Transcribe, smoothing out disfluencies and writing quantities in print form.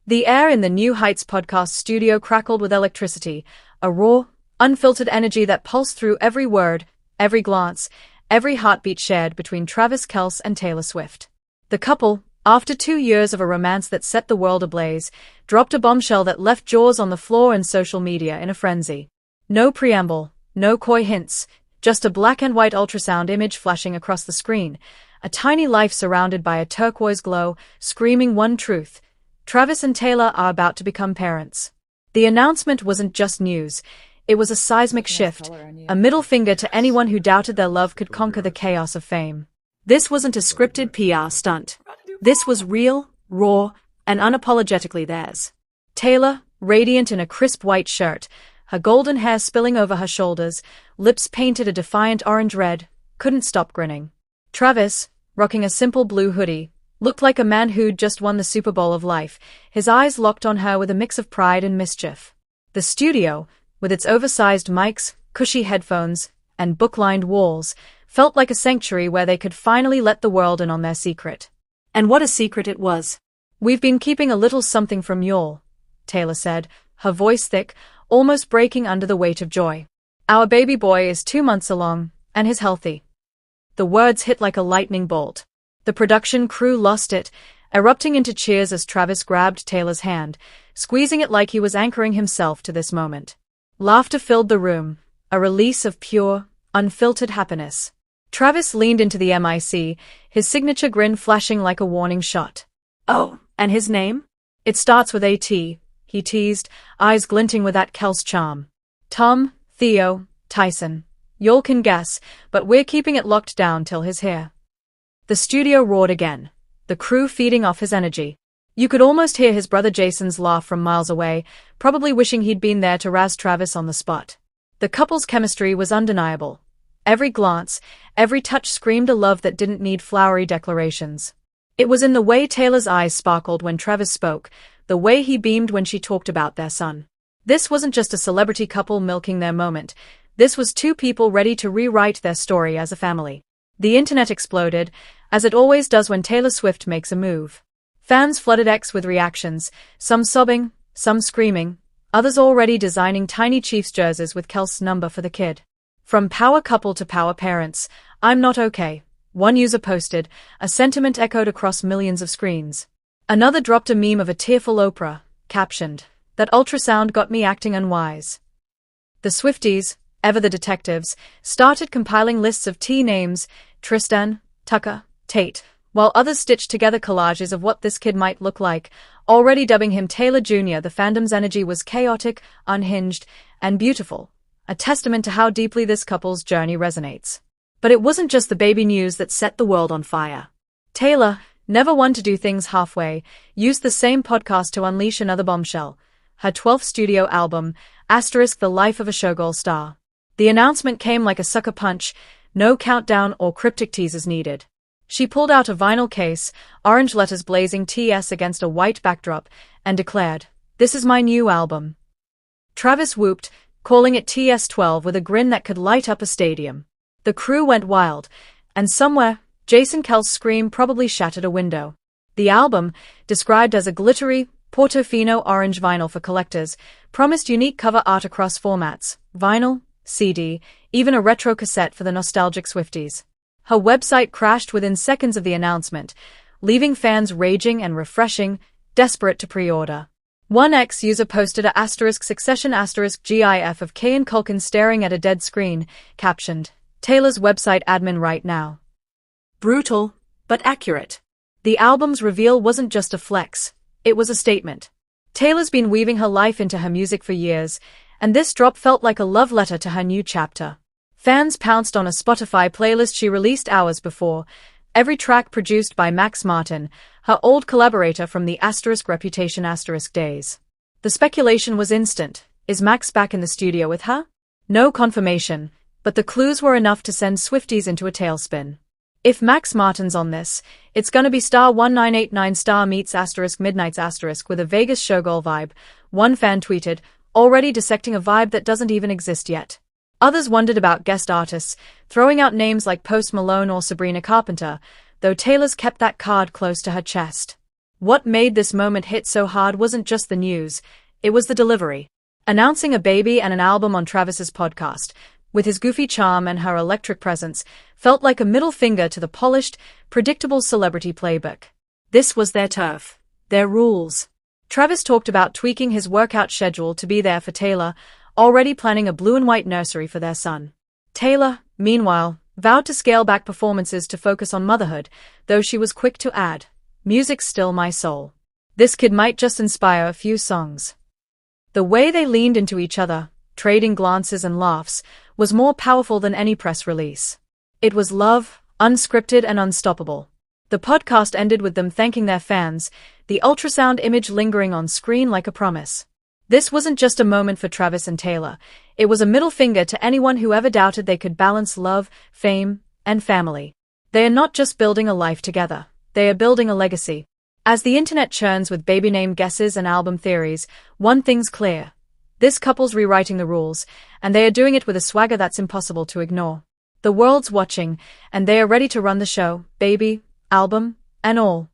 The air in the New Heights podcast studio crackled with electricity, a raw, unfiltered energy that pulsed through every word, every glance, every heartbeat shared between Travis Kelce and Taylor Swift. The couple, after 2 years of a romance that set the world ablaze, dropped a bombshell that left jaws on the floor and social media in a frenzy. No preamble, no coy hints, just a black and white ultrasound image flashing across the screen, a tiny life surrounded by a turquoise glow, screaming one truth: Travis and Taylor are about to become parents. The announcement wasn't just news, it was a seismic shift, a middle finger to anyone who doubted their love could conquer the chaos of fame. This wasn't a scripted PR stunt. This was real, raw, and unapologetically theirs. Taylor, radiant in a crisp white shirt, her golden hair spilling over her shoulders, lips painted a defiant orange-red, couldn't stop grinning. Travis, rocking a simple blue hoodie, looked like a man who'd just won the Super Bowl of life, his eyes locked on her with a mix of pride and mischief. The studio, with its oversized mics, cushy headphones, and book-lined walls, felt like a sanctuary where they could finally let the world in on their secret. And what a secret it was. "We've been keeping a little something from y'all," Taylor said, her voice thick, almost breaking under the weight of joy. "Our baby boy is 2 months along, and he's healthy." The words hit like a lightning bolt. The production crew lost it, erupting into cheers as Travis grabbed Taylor's hand, squeezing it like he was anchoring himself to this moment. Laughter filled the room, a release of pure, unfiltered happiness. Travis leaned into the mic, his signature grin flashing like a warning shot. "Oh, and his name? It starts with A.T., he teased, eyes glinting with that Kelce charm. "Tom, Theo, Tyson. Y'all can guess, but we're keeping it locked down till he's here." The studio roared again, the crew feeding off his energy. You could almost hear his brother Jason's laugh from miles away, probably wishing he'd been there to razz Travis on the spot. The couple's chemistry was undeniable. Every glance, every touch screamed a love that didn't need flowery declarations. It was in the way Taylor's eyes sparkled when Travis spoke, the way he beamed when she talked about their son. This wasn't just a celebrity couple milking their moment. This was two people ready to rewrite their story as a family. The internet exploded, as it always does when Taylor Swift makes a move. Fans flooded X with reactions, some sobbing, some screaming, others already designing tiny Chiefs jerseys with Kelce's number for the kid. "From power couple to power parents, I'm not okay," one user posted, a sentiment echoed across millions of screens. Another dropped a meme of a tearful Oprah, captioned, "That ultrasound got me acting unwise." The Swifties, ever the detectives, started compiling lists of T names: Tristan, Tucker, Tate, while others stitched together collages of what this kid might look like, already dubbing him Taylor Jr. The fandom's energy was chaotic, unhinged, and beautiful, a testament to how deeply this couple's journey resonates. But it wasn't just the baby news that set the world on fire. Taylor, never one to do things halfway, used the same podcast to unleash another bombshell, her 12th studio album, The Life of a Showgirl Star. The announcement came like a sucker punch, no countdown or cryptic teasers needed. She pulled out a vinyl case, orange letters blazing TS against a white backdrop, and declared, "This is my new album." Travis whooped, calling it TS12 with a grin that could light up a stadium. The crew went wild, and somewhere, Jason Kelce's scream probably shattered a window. The album, described as a glittery, Portofino orange vinyl for collectors, promised unique cover art across formats: vinyl, CD, even a retro cassette for the nostalgic Swifties. Her website crashed within seconds of the announcement, leaving fans raging and refreshing, desperate to pre-order. One ex-user posted a *succession *GIF of Kay and Culkin staring at a dead screen, captioned, "Taylor's website admin right now." Brutal, but accurate. The album's reveal wasn't just a flex, it was a statement. Taylor's been weaving her life into her music for years, and this drop felt like a love letter to her new chapter. Fans pounced on a Spotify playlist she released hours before, every track produced by Max Martin, her old collaborator from the *Reputation* days. The speculation was instant: is Max back in the studio with her? No confirmation, but the clues were enough to send Swifties into a tailspin. If Max Martin's on this, it's gonna be *1989 meets *Midnight's with a Vegas showgirl vibe, one fan tweeted, already dissecting a vibe that doesn't even exist yet. Others wondered about guest artists, throwing out names like Post Malone or Sabrina Carpenter, though Taylor's kept that card close to her chest. What made this moment hit so hard wasn't just the news, it was the delivery. Announcing a baby and an album on Travis's podcast, with his goofy charm and her electric presence, felt like a middle finger to the polished, predictable celebrity playbook. This was their turf, their rules. Travis talked about tweaking his workout schedule to be there for Taylor, already planning a blue and white nursery for their son. Taylor, meanwhile, vowed to scale back performances to focus on motherhood, though she was quick to add, "Music's still my soul. This kid might just inspire a few songs." The way they leaned into each other, trading glances and laughs, was more powerful than any press release. It was love, unscripted and unstoppable. The podcast ended with them thanking their fans, the ultrasound image lingering on screen like a promise. This wasn't just a moment for Travis and Taylor, it was a middle finger to anyone who ever doubted they could balance love, fame, and family. They are not just building a life together, they are building a legacy. As the internet churns with baby name guesses and album theories, one thing's clear. This couple's rewriting the rules, and they are doing it with a swagger that's impossible to ignore. The world's watching, and they are ready to run the show, baby, album, and all.